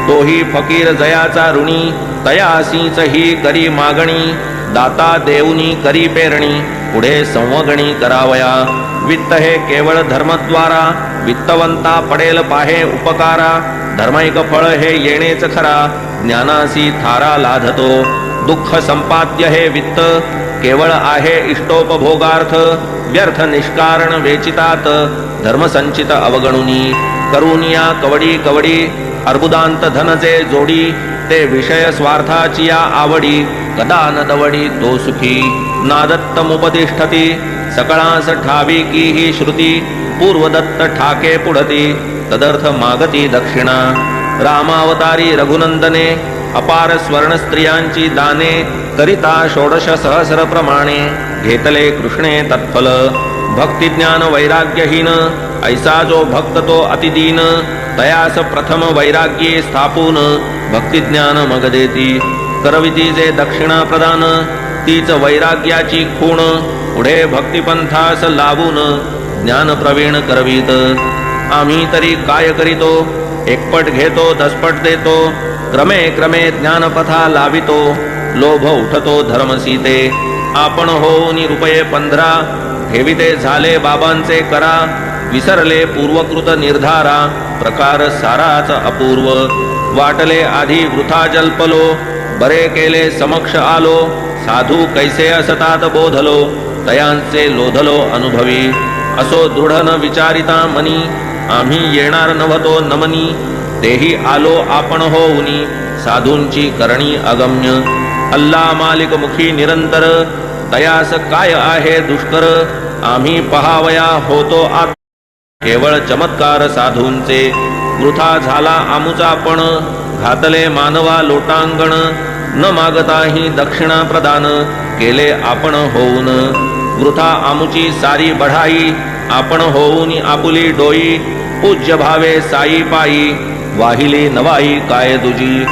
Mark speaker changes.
Speaker 1: तोही फकीर जयाचा ऋणी, तयासीच ही करी मागणी, दाता देऊनी करी पेरणी, पुढे संवगणी करावया। वित्त हे केवळ धर्मद्वारा, वित्तवंता पडेल पाहे उपकारा, धर्मैक फळ हे येणेच खरा, ज्ञानासी थारा लाधतो। दुःख संपाद्य हे वित्त, केवळ आहे इष्टोपभोगार्थ, व्यर्थ निष्कारण वेचितात, धर्मसंचित अवगणुनी, करुनिया कवडी कवडी, अर्बुदांत धनजे जोडी, ते विषय स्वार्थाची या आवडी, कदा न दवडी तो सुखी, नादत्तमुपतिष्ठती, सकळास ठावी की ही श्रुती, पूर्वदत्त ठाके पुढती, तदर्थ मागती दक्षिणा। रामावतारी रघुनंदने, अपार स्वर्ण स्त्रियांची दाने, करिता 16 सहस्र प्रमाणे, घेतले कृष्णे तत्फल। भक्ती ज्ञान वैराग्यहीन, ऐसा जो भक्त तो अतिदीन, तयास प्रथम वैराग्ये स्थापून, भक्ती ज्ञान मग देती, करविती जे दक्षिणा प्रदान, तीच वैराग्याची खूण, पुढे भक्तिपंथास लावून, ज्ञान प्रवीण करवीत। आम्ही तरी काय करीतो, एकपट घेतो 10 पट देतो, क्रमे क्रमे ज्ञानपथा लावितो, लोभ उठतो धर्मसीते, आपण होऊन रुपये 15, ठेविते झाले बाबांचे करा, विसरले पूर्वकृत निर्धारा, प्रकार साराच अपूर्व, वाटले आधी वृथा जल्पलो, बरे केले समक्ष आलो, साधू कैसे असतात बोधलो, तयांचे लोधलो अनुभवी, असो दृढ न विचारिता मनी, आम्ही येणार नव्हतो नमनी, तेही आलो आपण होऊनी, साधूंची करणी अगम्य, अल्ला मालिक मुखी निरंतर, तयास काय आहे दुष्कर, आम्ही पहावया होतो आत, केवळ चमत्कार साधूंचे, वृथा झाला आमुचा पण, घातले मानवा लोटांगण, न मागताही दक्षिणा प्रदान, केले आपण होऊन, वृथा आमुची सारी बढाई, आपण होऊन आपुली डोई, पूज्य भावे साई पायी, वाहिली नवाई काय तुझी।